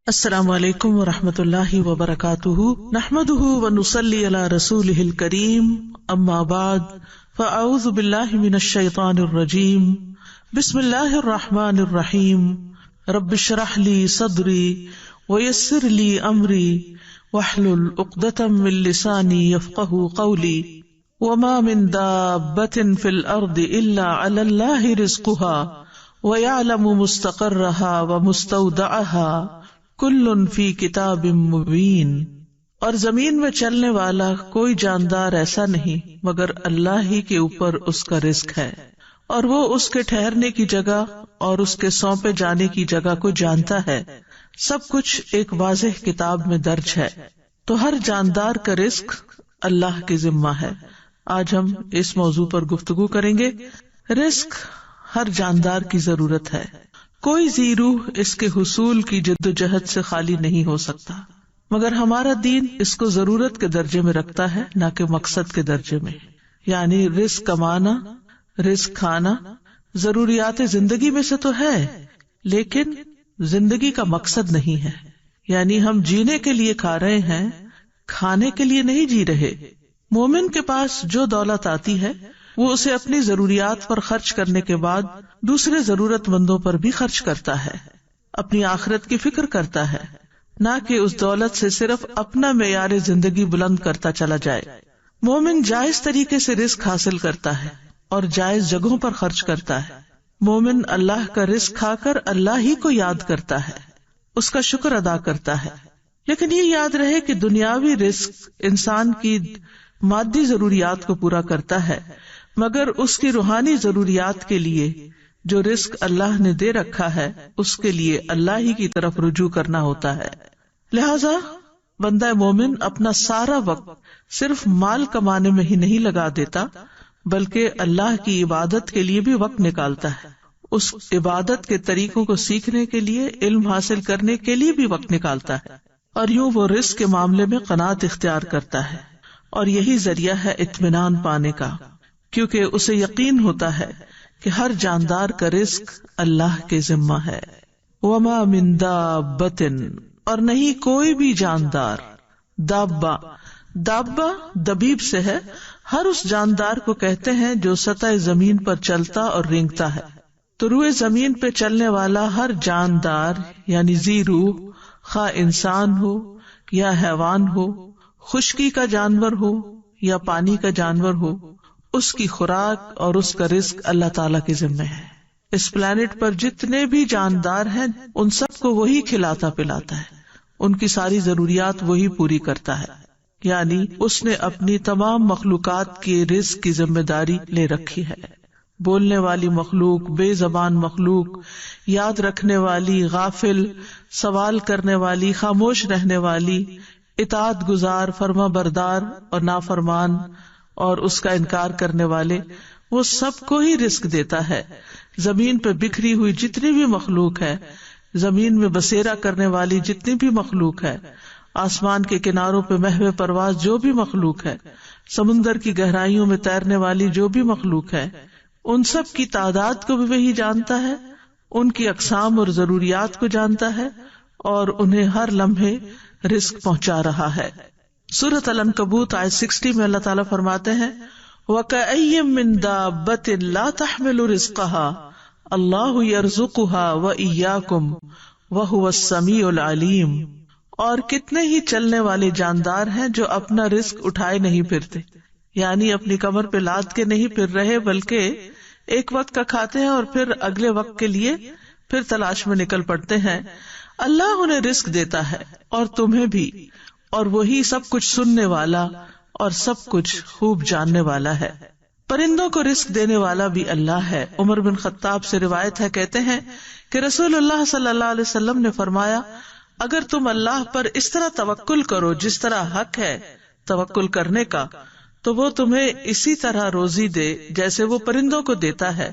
السلام علیکم ورحمۃ اللہ وبرکاتہ، نحمده ونصلی علی رسولہ الکریم، اما بعد فاعوذ باللہ من الشیطان الرجیم، بسم اللہ الرحمن الرحیم، رب اشرح لی صدری ویسر لی امری واحلل عقدۃ من لسانی یفقهوا قولی وما من دابۃ فی الارض الا علی اللہ رزقها ویعلم مستقرها ومستودعها کل فی کتاب مبین۔ اور زمین میں چلنے والا کوئی جاندار ایسا نہیں مگر اللہ ہی کے اوپر اس کا رزق ہے، اور وہ اس کے ٹھہرنے کی جگہ اور اس کے سونپے جانے کی جگہ کو جانتا ہے۔ سب کچھ ایک واضح کتاب میں درج ہے۔ تو ہر جاندار کا رزق اللہ کے ذمہ ہے۔ آج ہم اس موضوع پر گفتگو کریں گے۔ رزق ہر جاندار کی ضرورت ہے، کوئی ذی روح اس کے حصول کی جد و جہد سے خالی نہیں ہو سکتا، مگر ہمارا دین اس کو ضرورت کے درجے میں رکھتا ہے، نہ کہ مقصد کے درجے میں۔ یعنی رزق کمانا، رزق کھانا ضروریات زندگی میں سے تو ہے، لیکن زندگی کا مقصد نہیں ہے۔ یعنی ہم جینے کے لیے کھا رہے ہیں، کھانے کے لیے نہیں جی رہے۔ مومن کے پاس جو دولت آتی ہے وہ اسے اپنی ضروریات پر خرچ کرنے کے بعد دوسرے ضرورت مندوں پر بھی خرچ کرتا ہے، اپنی آخرت کی فکر کرتا ہے، نہ کہ اس دولت سے صرف اپنا معیار زندگی بلند کرتا چلا جائے۔ مومن جائز طریقے سے رزق حاصل کرتا ہے اور جائز جگہوں پر خرچ کرتا ہے۔ مومن اللہ کا رزق کھا کر اللہ ہی کو یاد کرتا ہے، اس کا شکر ادا کرتا ہے۔ لیکن یہ یاد رہے کہ دنیاوی رزق انسان کی مادی ضروریات کو پورا کرتا ہے، مگر اس کی روحانی ضروریات کے لیے جو رزق اللہ نے دے رکھا ہے اس کے لیے اللہ ہی کی طرف رجوع کرنا ہوتا ہے۔ لہذا بندہ مومن اپنا سارا وقت صرف مال کمانے میں ہی نہیں لگا دیتا، بلکہ اللہ کی عبادت کے لیے بھی وقت نکالتا ہے، اس عبادت کے طریقوں کو سیکھنے کے لیے، علم حاصل کرنے کے لیے بھی وقت نکالتا ہے، اور یوں وہ رزق کے معاملے میں قناعت اختیار کرتا ہے، اور یہی ذریعہ ہے اطمینان پانے کا، کیونکہ اسے یقین ہوتا ہے کہ ہر جاندار کا رزق اللہ کے ذمہ ہے۔ وما من دابۃ، اور نہیں کوئی بھی جاندار۔ دابہ دبیب سے ہے، ہر اس جاندار کو کہتے ہیں جو سطح زمین پر چلتا اور رینگتا ہے۔ تو روئے زمین پہ چلنے والا ہر جاندار یعنی ذی روح، خواہ انسان ہو یا حیوان ہو، خشکی کا جانور ہو یا پانی کا جانور ہو، اس کی خوراک اور اس کا رزق اللہ تعالیٰ کے ذمہ ہے۔ اس پلانٹ پر جتنے بھی جاندار ہیں ان سب کو وہی کھلاتا پلاتا ہے، ان کی ساری ضروریات وہی پوری کرتا ہے۔ یعنی اس نے اپنی تمام مخلوقات کے رزق کی ذمہ داری لے رکھی ہے۔ بولنے والی مخلوق، بے زبان مخلوق، یاد رکھنے والی، غافل، سوال کرنے والی، خاموش رہنے والی، اطاعت گزار، فرما بردار اور نافرمان اور اس کا انکار کرنے والے، وہ سب کو ہی رزق دیتا ہے۔ زمین پہ بکھری ہوئی جتنی بھی مخلوق ہے، زمین میں بسیرا کرنے والی جتنی بھی مخلوق ہے، آسمان کے کناروں پہ محو پرواز جو بھی مخلوق ہے، سمندر کی گہرائیوں میں تیرنے والی جو بھی مخلوق ہے، ان سب کی تعداد کو بھی وہی جانتا ہے، ان کی اقسام اور ضروریات کو جانتا ہے، اور انہیں ہر لمحے رزق پہنچا رہا ہے۔ سورۃ العنکبوت آیت 60 میں اللہ تعالیٰ فرماتے ہیں وَكَأَيٍّ مِّن دَابَّةٍ لَا تَحْمِلُ رِزْقَهَا اللَّهُ يَرْزُقُهَا وَإِيَّاكُمْ وَهُوَ السَّمِيعُ الْعَلِيمُ۔ اور کتنے ہی چلنے والے جاندار ہیں جو اپنا رزق اٹھائے نہیں پھرتے، یعنی اپنی کمر پہ لاد کے نہیں پھر رہے، بلکہ ایک وقت کا کھاتے ہیں اور پھر اگلے وقت کے لیے پھر تلاش میں نکل پڑتے ہیں۔ اللہ انہیں رزق دیتا ہے اور تمہیں بھی، اور وہی سب کچھ سننے والا اور سب کچھ خوب جاننے والا ہے۔ پرندوں کو رزق دینے والا بھی اللہ ہے۔ عمر بن خطاب سے روایت ہے، کہتے ہیں کہ رسول اللہ صلی اللہ علیہ وسلم نے فرمایا، اگر تم اللہ پر اس طرح توکل کرو جس طرح حق ہے توکل کرنے کا، تو وہ تمہیں اسی طرح روزی دے جیسے وہ پرندوں کو دیتا ہے۔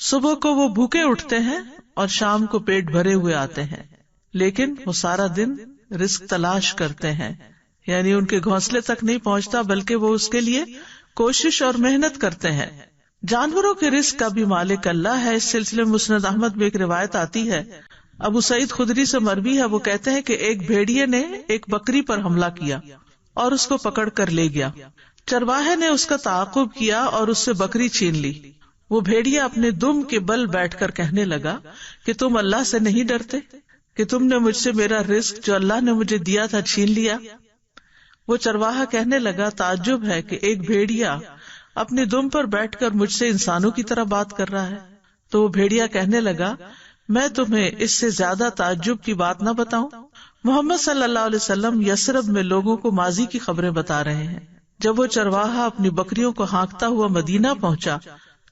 صبح کو وہ بھوکے اٹھتے ہیں اور شام کو پیٹ بھرے ہوئے آتے ہیں، لیکن وہ سارا دن رزق تلاش کرتے ہیں، یعنی ان کے گھونسلے تک نہیں پہنچتا بلکہ وہ اس کے لیے کوشش اور محنت کرتے ہیں۔ جانوروں کے رزق کا بھی مالک اللہ ہے۔ اس سلسلے میں مسند احمد میں ایک روایت آتی ہے، ابو سعید خدری سے مروی ہے، وہ کہتے ہیں کہ ایک بھیڑیے نے ایک بکری پر حملہ کیا اور اس کو پکڑ کر لے گیا. چرواہے نے اس کا تعاقب کیا اور اس سے بکری چھین لی. وہ بھیڑیا اپنے دم کے بل بیٹھ کر کہنے لگا کہ تم اللہ سے نہیں ڈرتے کہ تم نے مجھ سے میرا رزق جو اللہ نے مجھے دیا تھا چھین لیا. وہ چرواہا کہنے لگا تعجب ہے کہ ایک بھیڑیا اپنے دم پر بیٹھ کر مجھ سے انسانوں کی طرح بات کر رہا ہے. تو وہ بھیڑیا کہنے لگا میں تمہیں اس سے زیادہ تعجب کی بات نہ بتاؤں؟ محمد صلی اللہ علیہ وسلم یثرب میں لوگوں کو ماضی کی خبریں بتا رہے ہیں. جب وہ چرواہا اپنی بکریوں کو ہانکتا ہوا مدینہ پہنچا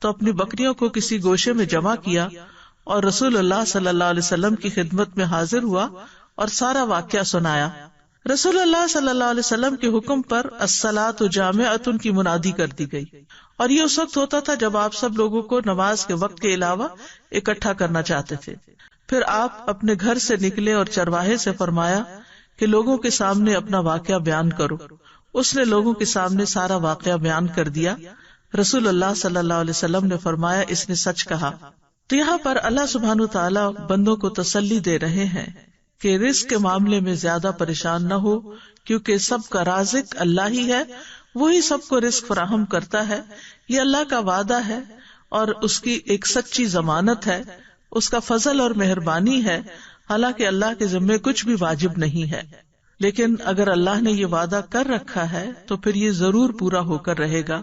تو اپنی بکریوں کو کسی گوشے میں جمع کیا اور رسول اللہ صلی اللہ علیہ وسلم کی خدمت میں حاضر ہوا اور سارا واقعہ سنایا. رسول اللہ صلی اللہ علیہ وسلم کے حکم پر الصلاۃ جامعۃ کی منادی کر دی گئی، اور یہ اس وقت ہوتا تھا جب آپ سب لوگوں کو نماز کے وقت کے علاوہ اکٹھا کرنا چاہتے تھے. پھر آپ اپنے گھر سے نکلے اور چرواہے سے فرمایا کہ لوگوں کے سامنے اپنا واقعہ بیان کرو. اس نے لوگوں کے سامنے سارا واقعہ بیان کر دیا. رسول اللہ صلی اللہ علیہ وسلم نے فرمایا اس نے سچ کہا. تو یہاں پر اللہ سبحانہ تعالیٰ بندوں کو تسلی دے رہے ہیں کہ رزق کے معاملے میں زیادہ پریشان نہ ہو، کیونکہ سب کا رازق اللہ ہی ہے، وہی سب کو رزق فراہم کرتا ہے. یہ اللہ کا وعدہ ہے اور اس کی ایک سچی ضمانت ہے، اس کا فضل اور مہربانی ہے. حالانکہ اللہ کے ذمے کچھ بھی واجب نہیں ہے، لیکن اگر اللہ نے یہ وعدہ کر رکھا ہے تو پھر یہ ضرور پورا ہو کر رہے گا،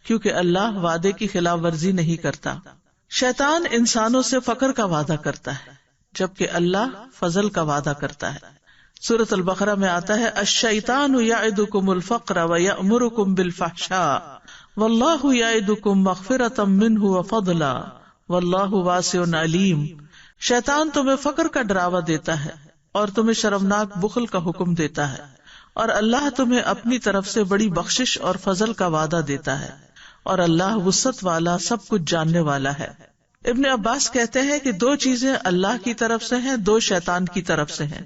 کیونکہ اللہ وعدے کی خلاف ورزی نہیں کرتا. شیطان انسانوں سے فقر کا وعدہ کرتا ہے جبکہ اللہ فضل کا وعدہ کرتا ہے. سورۃ البقرہ میں آتا ہے الشیطان یعدکم الفقر ویأمرکم بالفحشاء واللہ یعدکم مغفرۃ منہ وفضلا واللہ واسع علیم. شیطان تمہیں فقر کا ڈراوا دیتا ہے اور تمہیں شرمناک بخل کا حکم دیتا ہے، اور اللہ تمہیں اپنی طرف سے بڑی بخشش اور فضل کا وعدہ دیتا ہے، اور اللہ وسعت والا سب کچھ جاننے والا ہے. ابن عباس کہتے ہیں کہ دو چیزیں اللہ کی طرف سے ہیں، دو شیطان کی طرف سے ہیں.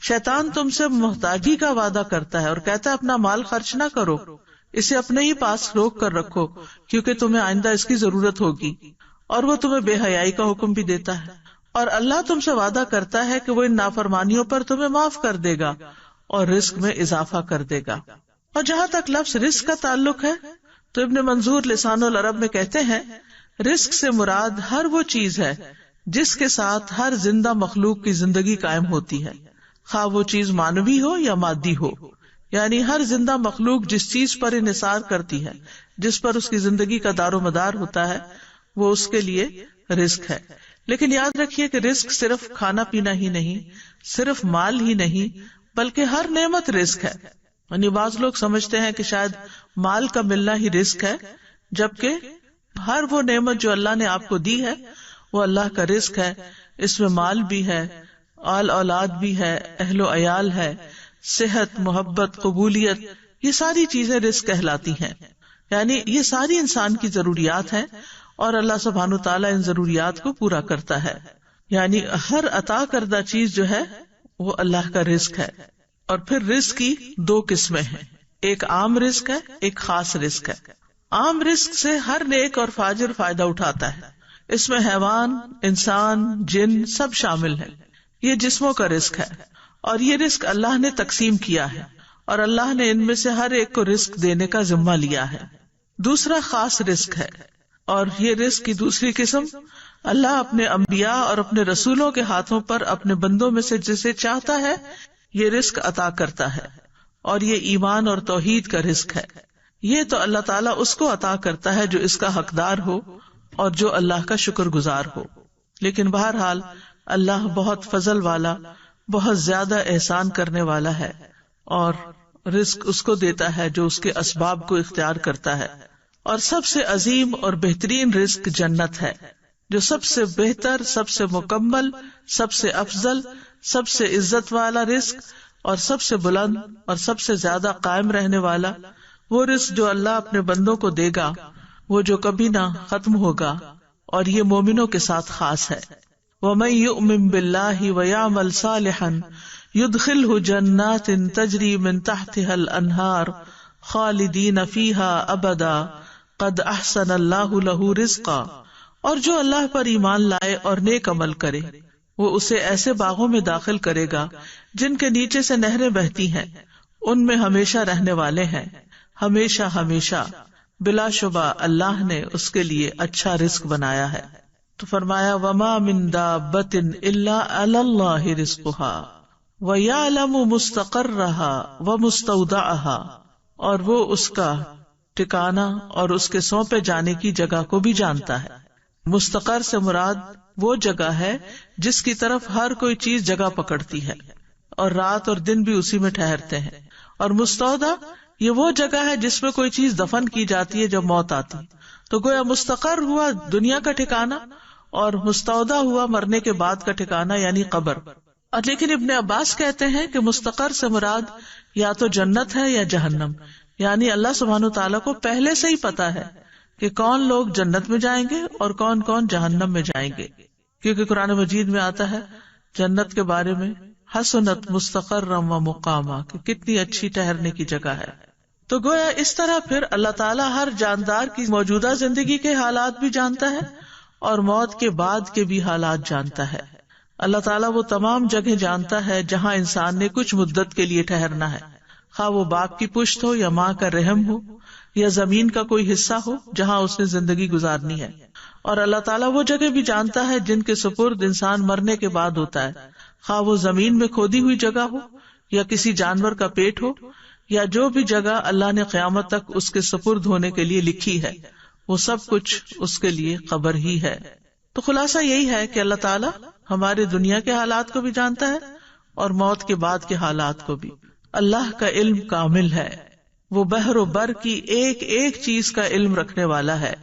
شیطان تم سے محتاجی کا وعدہ کرتا ہے اور کہتا ہے اپنا مال خرچ نہ کرو، اسے اپنے ہی پاس روک کر رکھو کیونکہ تمہیں آئندہ اس کی ضرورت ہوگی، اور وہ تمہیں بے حیائی کا حکم بھی دیتا ہے. اور اللہ تم سے وعدہ کرتا ہے کہ وہ ان نافرمانیوں پر تمہیں معاف کر دے گا اور رزق میں اضافہ کر دے گا. اور جہاں تک لفظ رزق کا تعلق ہے تو ابن منظور لسان العرب میں کہتے ہیں رزق سے مراد ہر وہ چیز ہے جس کے ساتھ ہر زندہ مخلوق کی زندگی قائم ہوتی ہے، خواہ وہ چیز مانوی ہو یا مادی ہو. یعنی ہر زندہ مخلوق جس چیز پر انحصار کرتی ہے، جس پر اس کی زندگی کا دار و مدار ہوتا ہے، وہ اس کے لیے رزق ہے. لیکن یاد رکھیے کہ رزق صرف کھانا پینا ہی نہیں، صرف مال ہی نہیں، بلکہ ہر نعمت رزق ہے. یعنی بعض لوگ سمجھتے ہیں کہ شاید مال کا ملنا ہی رزق ہے، جبکہ ہر وہ نعمت جو اللہ نے آپ کو دی ہے وہ اللہ کا رزق ہے. اس میں مال بھی ہے، آل اولاد بھی ہے، اہل و عیال ہے، صحت، محبت، قبولیت، یہ ساری چیزیں رزق کہلاتی ہیں. یعنی یہ ساری انسان کی ضروریات ہیں اور اللہ سبحانہ تعالیٰ ان ضروریات کو پورا کرتا ہے. یعنی ہر عطا کردہ چیز جو ہے وہ اللہ کا رزق ہے. اور پھر رزق کی دو قسمیں ہیں، ایک عام رزق ہے، ایک خاص رزق ہے. عام رزق سے ہر نیک اور فاجر فائدہ اٹھاتا ہے، اس میں حیوان، انسان، جن سب شامل ہیں. یہ جسموں کا رزق ہے اور یہ رزق اللہ نے تقسیم کیا ہے اور اللہ نے ان میں سے ہر ایک کو رزق دینے کا ذمہ لیا ہے. دوسرا خاص رزق ہے، اور یہ رزق کی دوسری قسم اللہ اپنے انبیاء اور اپنے رسولوں کے ہاتھوں پر اپنے بندوں میں سے جسے چاہتا ہے یہ رزق عطا کرتا ہے، اور یہ ایمان اور توحید کا رزق ہے. یہ تو اللہ تعالیٰ اس کو عطا کرتا ہے جو اس کا حقدار ہو اور جو اللہ کا شکر گزار ہو. لیکن بہرحال اللہ بہت فضل والا، بہت زیادہ احسان کرنے والا ہے، اور رزق اس کو دیتا ہے جو اس کے اسباب کو اختیار کرتا ہے. اور سب سے عظیم اور بہترین رزق جنت ہے، جو سب سے بہتر، سب سے مکمل، سب سے افضل، سب سے عزت والا رزق اور سب سے بلند اور سب سے زیادہ قائم رہنے والا وہ رزق جو اللہ اپنے بندوں کو دے گا، وہ جو کبھی نہ ختم ہوگا، اور یہ مومنوں کے ساتھ خاص ہے. وَمَن يُؤْمِن بِاللَّهِ وَيَعْمَلْ صَالِحًا يُدْخِلْهُ جَنَّاتٍ تَجْرِي مِن تَحْتِهَا الْأَنْهَارُ خَالِدِينَ فِيهَا أَبَدًا قَدْ أَحْسَنَ اللَّهُ لَهُ رِزْقًا. اور جو اللہ پر ایمان لائے اور نیک عمل کرے وہ اسے ایسے باغوں میں داخل کرے گا جن کے نیچے سے نہریں بہتی ہیں، ان میں ہمیشہ رہنے والے ہیں، ہمیشہ ہمیشہ، بلا شبہ اللہ نے اس کے لیے اچھا رزق بنایا ہے۔ تو فرمایا وما من دابۃ الا علی اللہ رزقھا ویعلم مستقرھا ومستودعھا، اور وہ اس کا ٹھکانہ اور اس کے سونپے جانے کی جگہ کو بھی جانتا ہے۔ مستقر سے مراد وہ جگہ ہے جس کی طرف ہر کوئی چیز جگہ پکڑتی ہے اور رات اور دن بھی اسی میں ٹھہرتے ہیں، اور مستودع یہ وہ جگہ ہے جس میں کوئی چیز دفن کی جاتی ہے جب موت آتی، تو گویا مستقر ہوا دنیا کا ٹھکانہ اور مستودع ہوا مرنے کے بعد کا ٹھکانہ یعنی قبر۔ اور لیکن ابن عباس کہتے ہیں کہ مستقر سے مراد یا تو جنت ہے یا جہنم، یعنی اللہ سبحانہ وتعالیٰ کو پہلے سے ہی پتا ہے کہ کون لوگ جنت میں جائیں گے اور کون کون جہنم میں جائیں گے، کیونکہ قرآن مجید میں آتا ہے جنت کے بارے میں حسنت مستقرا و مقاما، کہ کتنی اچھی ٹھہرنے کی جگہ ہے۔ تو گویا اس طرح پھر اللہ تعالیٰ ہر جاندار کی موجودہ زندگی کے حالات بھی جانتا ہے اور موت کے بعد کے بھی حالات جانتا ہے۔ اللہ تعالیٰ وہ تمام جگہ جانتا ہے جہاں انسان نے کچھ مدت کے لیے ٹھہرنا ہے، خواہ وہ باپ کی پشت ہو یا ماں کا رحم ہو یا زمین کا کوئی حصہ ہو جہاں اس نے زندگی گزارنی ہے۔ اور اللہ تعالیٰ وہ جگہ بھی جانتا ہے جن کے سپرد انسان مرنے کے بعد ہوتا ہے، خواہ وہ زمین میں کھودی ہوئی جگہ ہو یا کسی جانور کا پیٹ ہو یا جو بھی جگہ اللہ نے قیامت تک اس کے سپرد ہونے کے لیے لکھی ہے، وہ سب کچھ اس کے لیے قبر ہی ہے۔ تو خلاصہ یہی ہے کہ اللہ تعالیٰ ہمارے دنیا کے حالات کو بھی جانتا ہے اور موت کے بعد کے حالات کو بھی۔ اللہ کا علم کامل ہے، وہ بحر و بر کی ایک ایک چیز کا علم رکھنے والا ہے۔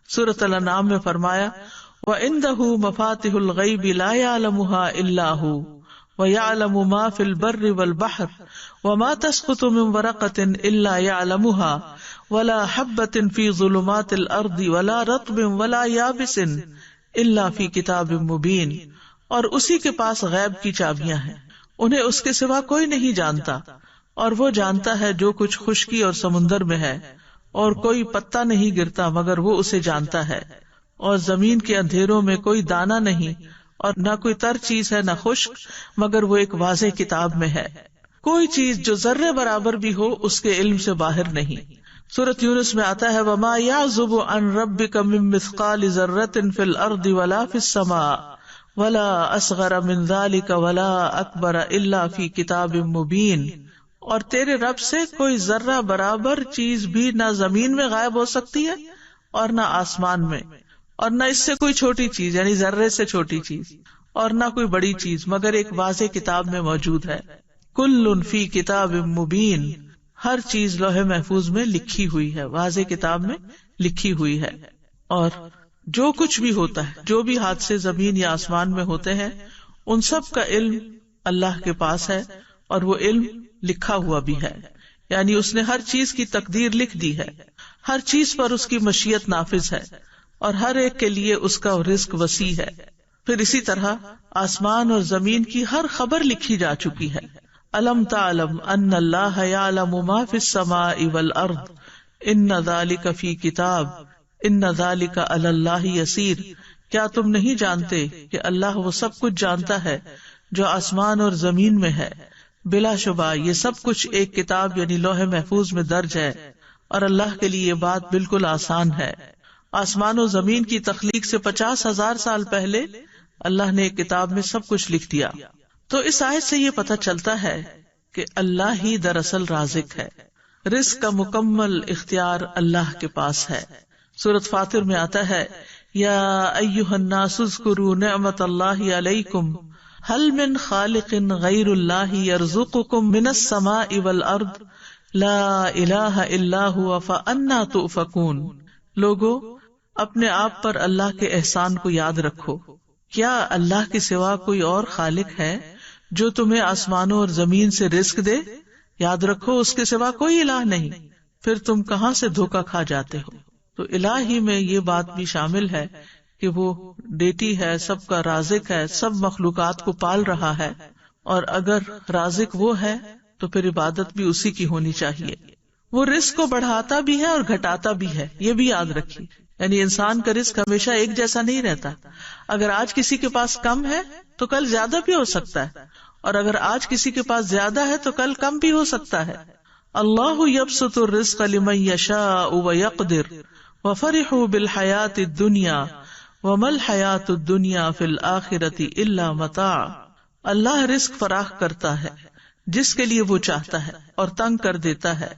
سورۃ الانعام میں فرمایا وَعِندَهُ مَفَاتِحُ الْغَيْبِ لَا يَعْلَمُهَا إِلَّا هُوَ وَيَعْلَمُ مَا فِي الْبَرِّ وَالْبَحْرِ وَمَا تَسْقُطُ مِنْ وَرَقَةٍ إِلَّا يَعْلَمُهَا وَلَا حَبَّةٍ فِي ظُلُمَاتِ الْأَرْضِ وَلَا رَطْبٍ وَلَا يَابِسٍ إِلَّا فِي كِتَابٍ مُبِينٍ، اور اسی کے پاس غیب کی چابیاں ہیں، انہیں اس کے سوا کوئی نہیں جانتا، اور وہ جانتا ہے جو کچھ خشکی اور سمندر میں ہے، اور کوئی پتا نہیں گرتا مگر وہ اسے جانتا ہے، اور زمین کے اندھیروں میں کوئی دانہ نہیں، اور نہ کوئی تر چیز ہے نہ خشک مگر وہ ایک واضح کتاب میں ہے۔ کوئی چیز جو ذرے برابر بھی ہو اس کے علم سے باہر نہیں۔ سورۃ یونس میں آتا ہے وَمَا يَعْزُبُ عَنْ رَبِّكَ مِن مِّثْقَالِ ذَرَّةٍ فِي الْأَرْضِ وَلَا فِي السَّمَاءِ وَلَا أَصْغَرَ مِن ذَلِكَ وَلَا أَكْبَرَ إِلَّا فِي كِتَابٍ مُبِينٍ، اور تیرے رب سے کوئی ذرہ برابر چیز بھی نہ زمین میں غائب ہو سکتی ہے اور نہ آسمان میں، اور نہ اس سے کوئی چھوٹی چیز یعنی ذرے سے چھوٹی چیز اور نہ کوئی بڑی چیز مگر ایک واضح کتاب میں موجود ہے۔ کل فی کتاب مبین، ہر چیز لوح محفوظ میں لکھی ہوئی ہے، واضح کتاب میں لکھی ہوئی ہے۔ اور جو کچھ بھی ہوتا ہے، جو بھی حادثے زمین یا آسمان میں ہوتے ہیں، ان سب کا علم اللہ کے پاس ہے، اور وہ علم لکھا ہوا بھی ہے، یعنی اس نے ہر چیز کی تقدیر لکھ دی ہے، ہر چیز پر اس کی مشیت نافذ ہے، اور ہر ایک کے لیے اس کا رزق وسیع ہے۔ پھر اسی طرح آسمان اور زمین کی ہر خبر لکھی جا چکی ہے۔ الم تعلم ان اللہ یعلم ما فی السماء والارض ان ذلک فی کتاب ان ذلک علی اللہ یسیر، کیا تم نہیں جانتے کہ اللہ وہ سب کچھ جانتا ہے جو آسمان اور زمین میں ہے، بلا شبہ یہ سب کچھ ایک کتاب یعنی لوح محفوظ میں درج ہے، اور اللہ کے لیے یہ بات بالکل آسان ہے۔ آسمان و زمین کی تخلیق سے 50,000 سال پہلے اللہ نے ایک کتاب میں سب کچھ لکھ دیا۔ تو اس آیت سے یہ پتہ چلتا ہے کہ اللہ ہی دراصل رازق ہے، رزق کا مکمل اختیار اللہ کے پاس ہے۔ سورۃ فاطر میں آتا ہے یا ایھا الناس اذکروا نعمت اللہ علیکم هل من خالق غیر اللہ یرزقکم من السماء والارض لا الہ الا هو فانا تؤفکون۔ لوگو اپنے آپ پر اللہ کے احسان کو یاد رکھو، کیا اللہ کے سوا کوئی اور خالق ہے جو تمہیں آسمانوں اور زمین سے رزق دے؟ یاد رکھو اس کے سوا کوئی الہ نہیں، پھر تم کہاں سے دھوکا کھا جاتے ہو۔ تو الہ ہی میں یہ بات بھی شامل ہے کہ وہ ڈیٹی ہے، سب کا رازق ہے، سب مخلوقات کو پال رہا ہے، اور اگر رازق وہ ہے تو پھر عبادت بھی اسی کی ہونی چاہیے۔ وہ رزق کو بڑھاتا بھی ہے اور گھٹاتا بھی ہے، یہ بھی یاد رکھیے یعنی انسان کا رزق ہمیشہ ایک جیسا نہیں رہتا. اگر آج کسی کے پاس کم ہے تو کل زیادہ بھی ہو سکتا ہے، اور اگر آج کسی کے پاس زیادہ ہے تو کل کم بھی ہو سکتا ہے. اللہ یبسط الرزق لمن یشاء ویقدر وفرحوا بالحیاۃ الدنیا وما الحیاۃ الدنیا فی الآخرۃ الا متاع. اللہ رزق فراخ کرتا ہے جس کے لیے وہ چاہتا ہے اور تنگ کر دیتا ہے،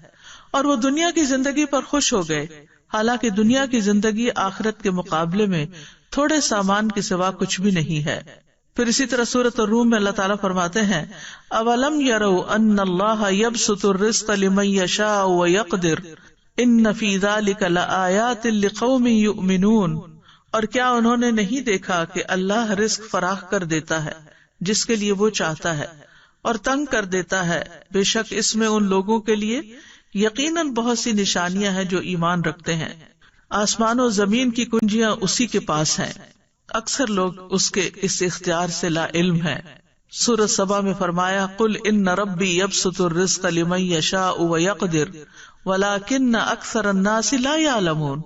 اور وہ دنیا کی زندگی پر خوش ہو گئے، حالانکہ دنیا کی زندگی آخرت کے مقابلے میں تھوڑے سامان کے سوا کچھ بھی نہیں ہے. پھر اسی طرح سورۃ الروم میں اللہ تعالیٰ فرماتے ہیں اولم یروا ان اللہ یبسط الرزق لمن یشاء ویقدر ان فی ذلک لآیات لقوم یؤمنون. اور کیا انہوں نے نہیں دیکھا کہ اللہ رزق فراخ کر دیتا ہے جس کے لیے وہ چاہتا ہے اور تنگ کر دیتا ہے، بے شک اس میں ان لوگوں کے لیے یقیناً بہت سی نشانیاں ہیں جو ایمان رکھتے ہیں. آسمان و زمین کی کنجیاں اسی کے پاس ہیں، اکثر لوگ اس کے اس اختیار سے لا علم ہیں. سورۃ سبا میں فرمایا قل ان ربی یبسط الرزق لمن یشاء ویقدر ولکن اکثر الناس لا یعلمون.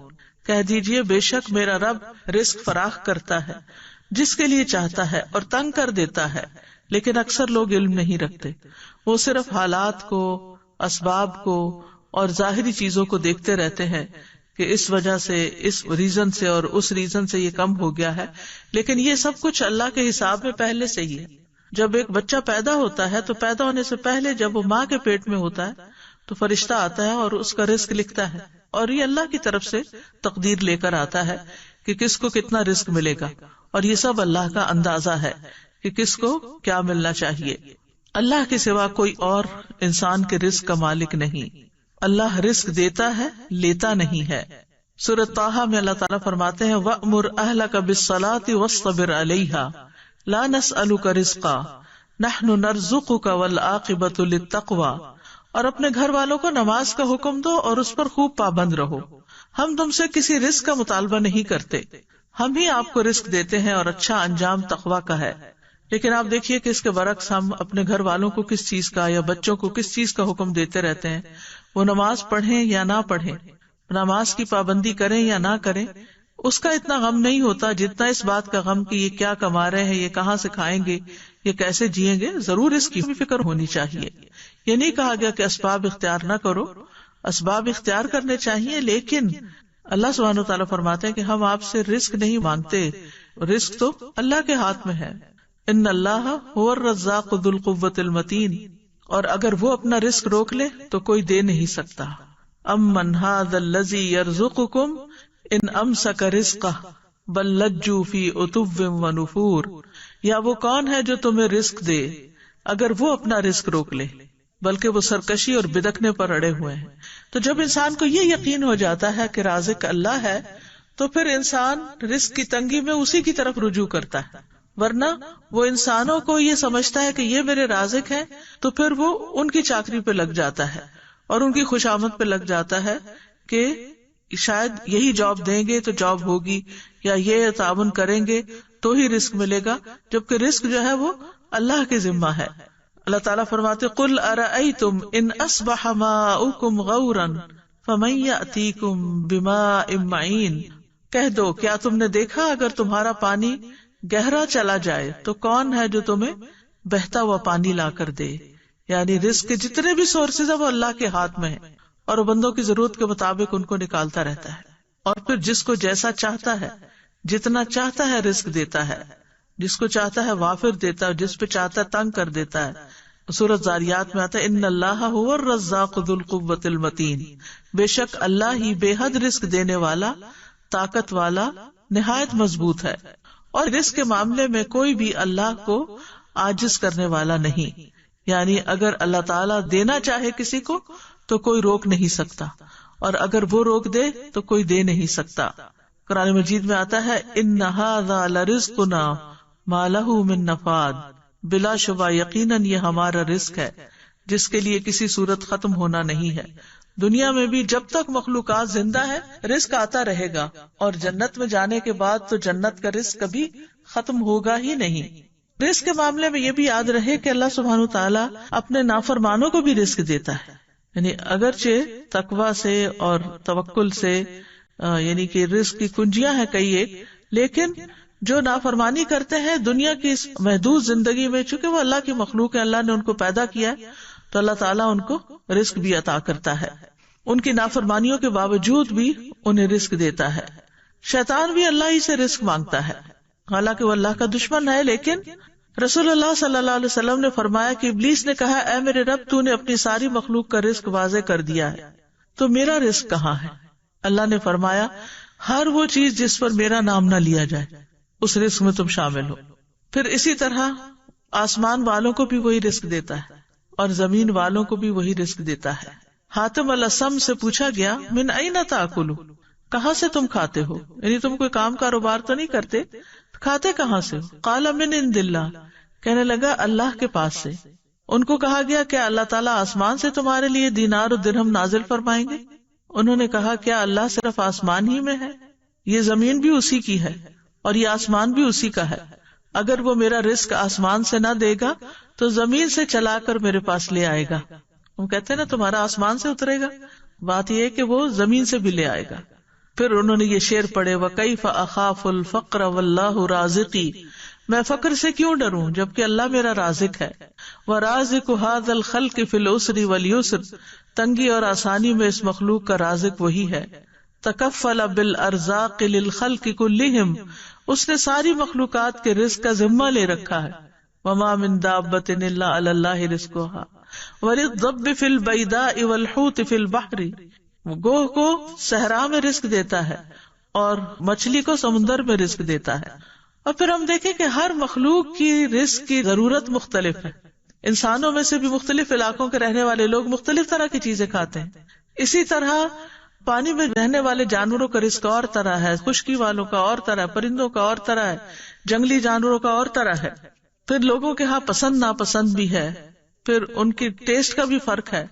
کہہ دیجئے بے شک میرا رب رزق فراخ کرتا ہے جس کے لیے چاہتا ہے اور تنگ کر دیتا ہے، لیکن اکثر لوگ علم نہیں رکھتے. وہ صرف حالات کو، اسباب کو اور ظاہری چیزوں کو دیکھتے رہتے ہیں کہ اس وجہ سے، اس ریزن سے اور اس ریزن سے یہ کم ہو گیا ہے، لیکن یہ سب کچھ اللہ کے حساب میں پہلے سے ہی ہے. جب ایک بچہ پیدا ہوتا ہے تو پیدا ہونے سے پہلے جب وہ ماں کے پیٹ میں ہوتا ہے تو فرشتہ آتا ہے اور اس کا رزق لکھتا ہے، اور یہ اللہ کی طرف سے تقدیر لے کر آتا ہے کہ کس کو کتنا رزق ملے گا، اور یہ سب اللہ کا اندازہ ہے کہ کس کو کیا ملنا چاہیے. اللہ کے سوا کوئی اور انسان کے رزق کا مالک نہیں. اللہ رزق دیتا ہے، لیتا نہیں ہے. سورۃ طٰہٰ میں اللہ تعالیٰ فرماتے ہیں وَأْمُرْ أَهْلَكَ بِالصَّلَاةِ وَاصْطَبِرْ عَلَيْهَا لَا نَسْأَلُكَ رِزْقًا نَحْنُ نَرْزُقُكَ وَالْعَاقِبَةُ لِلتَّقْوَىٰ. اور اپنے گھر والوں کو نماز کا حکم دو اور اس پر خوب پابند رہو. ہم تم سے کسی رزق کا مطالبہ نہیں کرتے، ہم ہی آپ کو رزق دیتے ہیں، اور اچھا انجام تقویٰ کا ہے. لیکن آپ دیکھیے کہ اس کے برعکس ہم اپنے گھر والوں کو کس چیز کا یا بچوں کو کس چیز کا حکم دیتے رہتے ہیں. وہ نماز پڑھیں یا نہ پڑھیں، نماز کی پابندی کریں یا نہ کریں، اس کا اتنا غم نہیں ہوتا جتنا اس بات کا غم کہ یہ کیا کما رہے ہیں، یہ کہاں سے کھائیں گے، یہ کیسے جئیں گے. ضرور اس کی فکر ہونی چاہیے. یہ نہیں کہا گیا کہ اسباب اختیار نہ کرو، اسباب اختیار کرنے چاہیے، لیکن اللہ سبحانہ و تعالیٰ فرماتے ہیں کہ ہم آپ سے رزق نہیں مانگتے، رزق تو اللہ کے ہاتھ میں ہے. ان اللہ هو الرزاق ذو القوة المتین. اور اگر وہ اپنا رزق روک لے تو کوئی دے نہیں سکتا. امن ھذا الذی یرزقکم ان امسک رزقہ بل لجوا فی عتو ونفور. یا وہ کون ہے جو تمہیں رزق دے اگر وہ اپنا رزق روک لے، بلکہ وہ سرکشی اور بدکنے پر اڑے ہوئے ہیں. تو جب انسان کو یہ یقین ہو جاتا ہے کہ رازق اللہ ہے تو پھر انسان رزق کی تنگی میں اسی کی طرف رجوع کرتا ہے. ورنہ وہ انسانوں کو یہ سمجھتا ہے کہ یہ میرے رازق ہیں تو پھر وہ ان کی چاکری پہ لگ جاتا ہے اور ان کی خوشامد پہ لگ جاتا ہے کہ شاید یہی جاب دیں گے تو جاب ہوگی، یا یہ تعاون کریں گے تو ہی رزق ملے گا، جبکہ رزق جو ہے وہ اللہ کے ذمہ ہے. اللہ تعالیٰ فرماتے قل ارأیتم ان اصبح ماؤکم غورا فمن یأتیکم بماء معین. کہہ دو کیا تم نے دیکھا اگر تمہارا پانی گہرا چلا جائے تو کون ہے جو تمہیں بہتا ہوا پانی لا کر دے. یعنی رزق کے جتنے بھی سورسز ہیں وہ اللہ کے ہاتھ میں ہیں، اور وہ بندوں کی ضرورت کے مطابق ان کو نکالتا رہتا ہے، اور پھر جس کو جیسا چاہتا ہے، جتنا چاہتا ہے رزق دیتا ہے، جس کو چاہتا ہے وافر دیتا ہے، جس پہ چاہتا ہے تنگ کر دیتا ہے. سورۃ ذاریات میں آتا ہے ان اللہ هو الرزاق ذو القوة المتین. بے شک اللہ ہی بے حد رزق دینے والا، طاقت والا، نہایت مضبوط ہے. اور رزق کے معاملے میں کوئی بھی اللہ کو عاجز کرنے والا نہیں. یعنی اگر اللہ تعالیٰ دینا چاہے کسی کو تو کوئی روک نہیں سکتا، اور اگر وہ روک دے تو کوئی دے نہیں سکتا. قرآن مجید میں آتا ہے ان ھذا لرزقنا ما لہ من نفاد. بلا شبہ یقیناً یہ ہمارا رزق ہے جس کے لیے کسی صورت ختم ہونا نہیں ہے. دنیا میں بھی جب تک مخلوقات زندہ ہے رزق آتا رہے گا، اور جنت میں جانے کے بعد تو جنت کا رزق کبھی ختم ہوگا ہی نہیں. رزق کے معاملے میں یہ بھی یاد رہے کہ اللہ سبحانہ تعالیٰ اپنے نافرمانوں کو بھی رزق دیتا ہے. یعنی اگرچہ تقویٰ سے اور توکل سے یعنی کہ رزق کی کنجیاں ہیں کئی ایک، لیکن جو نافرمانی کرتے ہیں دنیا کی اس محدود زندگی میں، چونکہ وہ اللہ کی مخلوق ہے، اللہ نے ان کو پیدا کیا ہے، تو اللہ تعالیٰ ان کو رزق بھی عطا کرتا ہے، ان کی نافرمانیوں کے باوجود بھی انہیں رزق دیتا ہے۔ شیطان بھی اللہ ہی سے رزق مانگتا ہے، حالانکہ وہ اللہ کا دشمن ہے، لیکن رسول اللہ صلی اللہ علیہ وسلم نے فرمایا کہ ابلیس نے کہا، اے میرے رب، تو نے اپنی ساری مخلوق کا رزق واضح کر دیا ہے، تو میرا رزق کہاں ہے؟ اللہ نے فرمایا، ہر وہ چیز جس پر میرا نام نہ لیا جائے اس رزق میں تم شامل ہو۔ پھر اسی طرح آسمان والوں کو بھی وہی رزق دیتا ہے اور زمین والوں کو بھی وہی رزق دیتا ہے۔ حاتم الاسم سے پوچھا گیا، من این تاکلو، کہاں سے تم کھاتے ہو؟ یعنی تم کوئی کام کاروبار تو نہیں کرتے، کھاتے کہاں سے ہو؟ قال من عند اللہ، کہنے لگا اللہ کے پاس سے۔ ان کو کہا گیا، کیا اللہ تعالیٰ آسمان سے تمہارے لیے دینار و درہم نازل فرمائیں گے؟ انہوں نے کہا، کیا اللہ صرف آسمان ہی میں ہے؟ یہ زمین بھی اسی کی ہے اور یہ آسمان بھی اسی کا ہے، اگر وہ میرا رزق آسمان سے نہ دے گا تو زمین سے چلا کر میرے پاس لے آئے گا۔ ہم کہتے ہیں نا تمہارا آسمان سے اترے گا، بات یہ ہے کہ وہ زمین سے بھی لے آئے گا۔ پھر انہوں نے یہ شعر پڑھے، وَكَيْفَ أَخَافُ الْفَقْرَ وَاللَّهُ رَازِقِي، میں فقر سے کیوں ڈروں جبکہ اللہ میرا رازق ہے۔ وَرَازِقُ هَذَا الْخَلْقِ فِي الْعُسْرِ وَالْيُسْرِ، تنگی اور آسانی میں اس مخلوق کا رازق وہی ہے۔ تکفل بالارزاق للخلق کلہم، اس نے ساری مخلوقات کے رزق کا ذمہ لے رکھا ہے۔ وما من دابۃ الا علی اللہ رزقها وللضب فی البیداء والحوت فی البحر، گوہ کو صحرا میں رزق دیتا ہے اور مچھلی کو سمندر میں رزق دیتا ہے۔ اور پھر ہم دیکھیں کہ ہر مخلوق کی رزق کی ضرورت مختلف ہے، انسانوں میں سے بھی مختلف علاقوں کے رہنے والے لوگ مختلف طرح کی چیزیں کھاتے ہیں، اسی طرح پانی میں رہنے والے جانوروں کا رزق اور طرح ہے، خشکی والوں کا اور طرح، پرندوں کا اور طرح ہے، جنگلی جانوروں کا اور طرح ہے۔ پھر لوگوں کے ہاں پسند ناپسند بھی ہے، پھر ان کی ٹیسٹ کا بھی فرق ہے،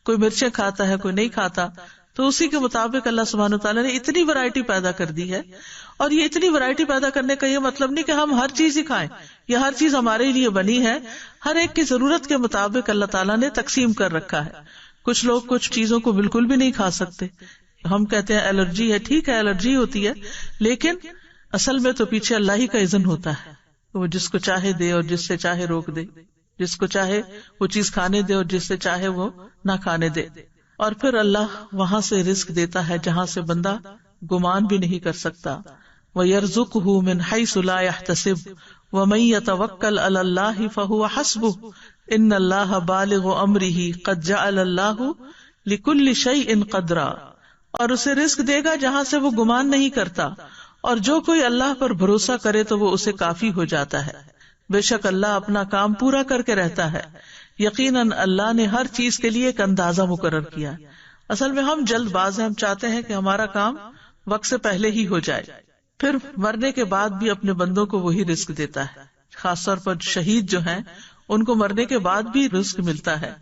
کوئی مرچیں کھاتا ہے کوئی نہیں کھاتا، تو اسی کے مطابق اللہ سبحانہ وتعالیٰ نے اتنی ورائٹی پیدا کر دی ہے۔ اور یہ اتنی ورائٹی پیدا کرنے کا یہ مطلب نہیں کہ ہم ہر چیز ہی کھائیں یا ہر چیز ہمارے لیے بنی ہے، ہر ایک کی ضرورت کے مطابق اللہ تعالیٰ نے تقسیم کر رکھا ہے۔ کچھ لوگ کچھ چیزوں کو بالکل بھی نہیں کھا سکتے، ہم کہتے ہیں الرجی ہے، ٹھیک ہے الرجی ہوتی ہے، لیکن اصل میں تو پیچھے اللہ ہی کا اذن ہوتا ہے، وہ جس کو چاہے دے اور جس سے چاہے روک دے، جس کو چاہے وہ چیز کھانے دے اور جس سے چاہے وہ نہ کھانے دے۔ اور پھر اللہ وہاں سے رزق دیتا ہے جہاں سے بندہ گمان بھی نہیں کر سکتا۔ وَيَرْزُقُهُ مِنْ حَيْثُ لَا يَحْتَسِبُ وَمَن يَتَوَكَّلْ عَلَى اللَّهِ فَهُوَ حَسْبُهُ إِنَّ اللَّهَ بَالِغُ أَمْرِهِ قَدْ جَعَلَ اللَّهُ لِكُلِّ شَيْءٍ قَدْرًا، اور اسے رزق دے گا جہاں سے وہ گمان نہیں کرتا، اور جو کوئی اللہ پر بھروسہ کرے تو وہ اسے کافی ہو جاتا ہے۔ بے شک اللہ اپنا کام پورا کر کے رہتا ہے، یقیناً اللہ نے ہر چیز کے لیے ایک اندازہ مقرر کیا۔ اصل میں ہم جلد باز ہیں، ہم چاہتے ہیں کہ ہمارا کام وقت سے پہلے ہی ہو جائے، پھر مرنے کے بعد بھی اپنے بندوں کو وہی رزق دیتا ہے، خاص طور پر شہید جو ہیں ان کو مرنے کے بعد بھی رزق ملتا ہے۔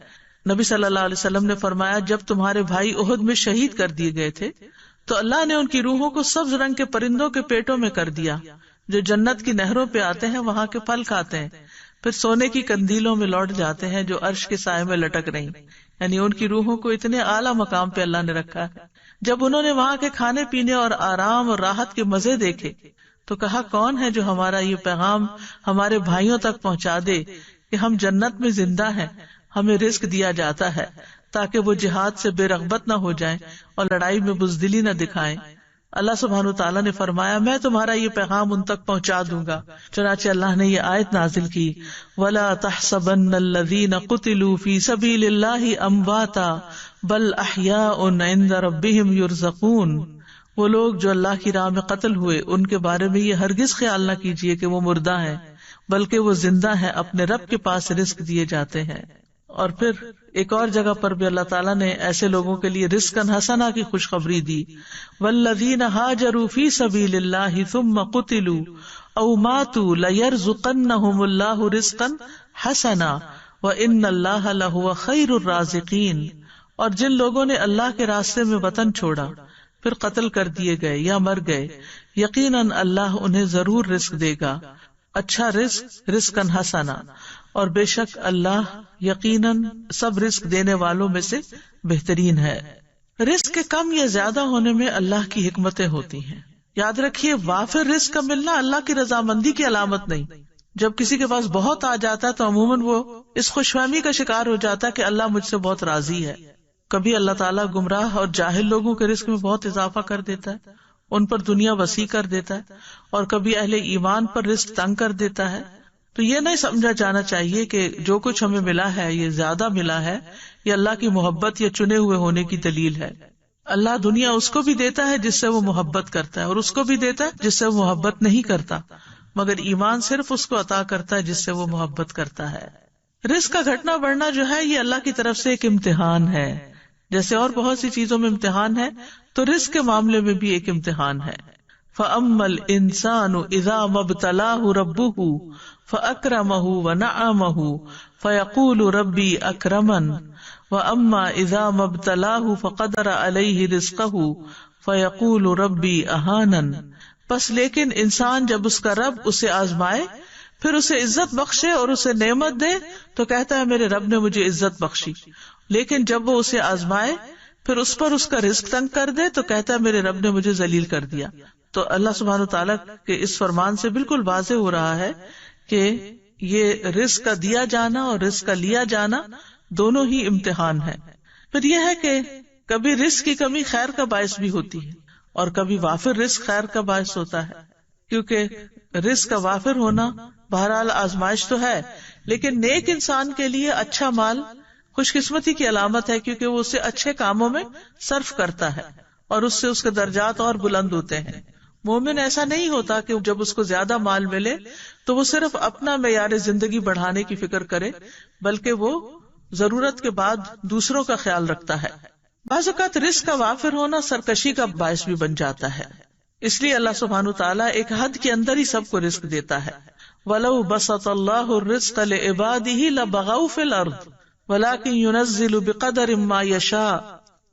نبی صلی اللہ علیہ وسلم نے فرمایا، جب تمہارے بھائی احد میں شہید کر دیے گئے تھے تو اللہ نے ان کی روحوں کو سبز رنگ کے پرندوں کے پیٹوں میں کر دیا، جو جنت کی نہروں پہ آتے ہیں، وہاں کے پھل کھاتے ہیں، پھر سونے کی قندیلوں میں لوٹ جاتے ہیں جو عرش کے سائے میں لٹک رہی، یعنی ان کی روحوں کو اتنے اعلیٰ مقام پہ اللہ نے رکھا ہے۔ جب انہوں نے وہاں کے کھانے پینے اور آرام اور راحت کے مزے دیکھے تو کہا، کون ہے جو ہمارا یہ پیغام ہمارے بھائیوں تک پہنچا دے کہ ہم جنت میں زندہ ہیں، ہمیں رزق دیا جاتا ہے تاکہ وہ جہاد سے بے رغبت نہ ہو جائیں اور لڑائی میں بزدلی نہ دکھائیں۔ اللہ سبحانہ تعالیٰ نے فرمایا، میں تمہارا یہ پیغام ان تک پہنچا دوں گا۔ چنانچہ اللہ نے یہ آیت نازل کی، وَلَا تَحْسَبَنَّ الَّذِينَ قُتِلُوا فِي سَبِيلِ اللَّهِ أَمْوَاتًا بَلْ أَحْيَاءٌ عِندَ رَبِّهِمْ يُرْزَقُونَ، وہ لوگ جو اللہ کی راہ میں قتل ہوئے ان کے بارے میں یہ ہرگز خیال نہ کیجیے کہ وہ مردہ ہیں، بلکہ وہ زندہ ہیں، اپنے رب کے پاس رزق دیے جاتے ہیں۔ اور پھر ایک اور جگہ پر بھی اللہ تعالیٰ نے ایسے لوگوں کے لیے رزقاً حسنا کی خوشخبری دی، والذین ہاجروا فی سبیل اللہ ثم قتلوا او ماتوا لیرزقنہم اللہ رزقا حسنا وان اللہ لہو خیر الرازقین، اور جن لوگوں نے اللہ کے راستے میں وطن چھوڑا پھر قتل کر دیے گئے یا مر گئے، یقیناً اللہ انہیں ضرور رزق دے گا، اچھا رزق، رزقاً حسنا، اور بے شک اللہ یقیناً سب رزق دینے والوں میں سے بہترین ہے۔ رزق کے کم یا زیادہ ہونے میں اللہ کی حکمتیں ہوتی ہیں. یاد رکھیے وافر رزق کا ملنا اللہ کی رضامندی کی علامت نہیں. جب کسی کے پاس بہت آ جاتا ہے تو عموماً وہ اس خوش فہمی کا شکار ہو جاتا ہے کہ اللہ مجھ سے بہت راضی ہے. کبھی اللہ تعالیٰ گمراہ اور جاہل لوگوں کے رزق میں بہت اضافہ کر دیتا ہے، ان پر دنیا وسیع کر دیتا ہے، اور کبھی اہل ایمان پر رزق تنگ کر دیتا ہے. تو یہ نہیں سمجھا جانا چاہیے کہ جو کچھ ہمیں ملا ہے یہ زیادہ ملا ہے، یہ اللہ کی محبت یا چنے ہوئے ہونے کی دلیل ہے. اللہ دنیا اس کو بھی دیتا ہے جس سے وہ محبت کرتا ہے، اور اس کو بھی دیتا ہے جس سے وہ محبت نہیں کرتا، مگر ایمان صرف اس کو عطا کرتا ہے جس سے وہ محبت کرتا ہے. رزق کا گھٹنا بڑھنا جو ہے یہ اللہ کی طرف سے ایک امتحان ہے. جیسے اور بہت سی چیزوں میں امتحان ہے تو رزق کے معاملے میں بھی ایک امتحان ہے. فَأَمَّا الْإِنسَانُ إِذَا مَا ابْتَلَاهُ رَبُّهُ فَأَكْرَمَهُ وَنَعَّمَهُ فَيَقُولُ رَبِّي أَكْرَمَنِ وَأَمَّا إِذَا مَا ابْتَلَاهُ فَقَدَرَ عَلَيْهِ رِزْقَهُ فَيَقُولُ رَبِّي أَهَانَنِ. بس لیکن انسان جب اس کا رب اسے آزمائے، پھر اسے عزت بخشے اور اسے نعمت دے تو کہتا ہے میرے رب نے مجھے عزت بخشی. لیکن جب وہ اسے آزمائے پھر اس پر اس کا رزق تنگ کر دے تو کہتا ہے میرے رب نے مجھے ذلیل کر دیا. تو اللہ سبحانہ وتعالیٰ کے اس فرمان سے بالکل واضح ہو رہا ہے کہ یہ رزق کا دیا جانا اور رزق کا لیا جانا دونوں ہی امتحان ہے. پھر یہ ہے کہ کبھی رزق کی کمی خیر کا باعث بھی ہوتی ہے اور کبھی وافر رزق خیر کا باعث ہوتا ہے، کیونکہ رزق کا وافر ہونا بہرحال آزمائش تو ہے، لیکن نیک انسان کے لیے اچھا مال خوش قسمتی کی علامت ہے، کیونکہ وہ اسے اچھے کاموں میں صرف کرتا ہے اور اس سے اس کے درجات اور بلند ہوتے ہیں. مومن ایسا نہیں ہوتا کہ جب اس کو زیادہ مال ملے تو وہ صرف اپنا معیار زندگی بڑھانے کی فکر کرے، بلکہ وہ ضرورت کے بعد دوسروں کا خیال رکھتا ہے. بعض اوقات رزق کا وافر ہونا سرکشی کا باعث بھی بن جاتا ہے، اس لیے اللہ سبحانہ تعالیٰ ایک حد کے اندر ہی سب کو رزق دیتا ہے. وَلَوْ بَسَطَ اللَّهُ الرِّزْقَ لِعِبَادِهِ لَبَغَوْا فِي الْأَرْضِ وَلَكِنْ يُنَزِّلُ بِقَدَرٍ مَا يَشَاءُ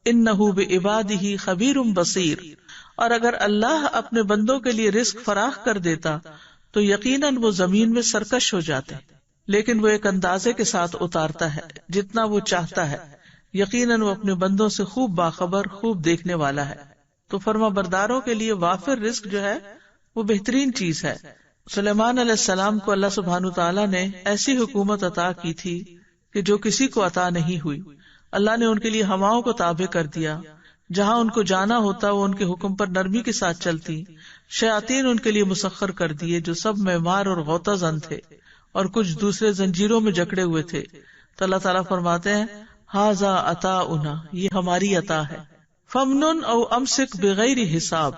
إِنَّهُ بِعِبَادِهِ خَبِيرٌ بَصِيرٌ. اور اگر اللہ اپنے بندوں کے لیے رزق فراخ کر دیتا تو یقیناً وہ زمین میں سرکش ہو جاتے، لیکن وہ ایک اندازے کے ساتھ اتارتا ہے جتنا وہ چاہتا ہے. یقیناً وہ اپنے بندوں سے خوب باخبر، خوب دیکھنے والا ہے. تو فرما برداروں کے لیے وافر رزق جو ہے وہ بہترین چیز ہے. سلیمان علیہ السلام کو اللہ سبحانہ تعالیٰ نے ایسی حکومت عطا کی تھی کہ جو کسی کو عطا نہیں ہوئی. اللہ نے ان کے لیے ہواؤں کو تابع کر دیا، جہاں ان کو جانا ہوتا وہ ان کے حکم پر نرمی کے ساتھ چلتی. شیاطین ان کے لیے مسخر کر دیے جو سب معمار اور غوطہ زن تھے، اور کچھ دوسرے زنجیروں میں جکڑے ہوئے تھے. تو اللہ تعالیٰ فرماتے ہیں ھذا عطاؤنا، یہ ہماری عطا ہے. فمنن او امسک بغیر حساب،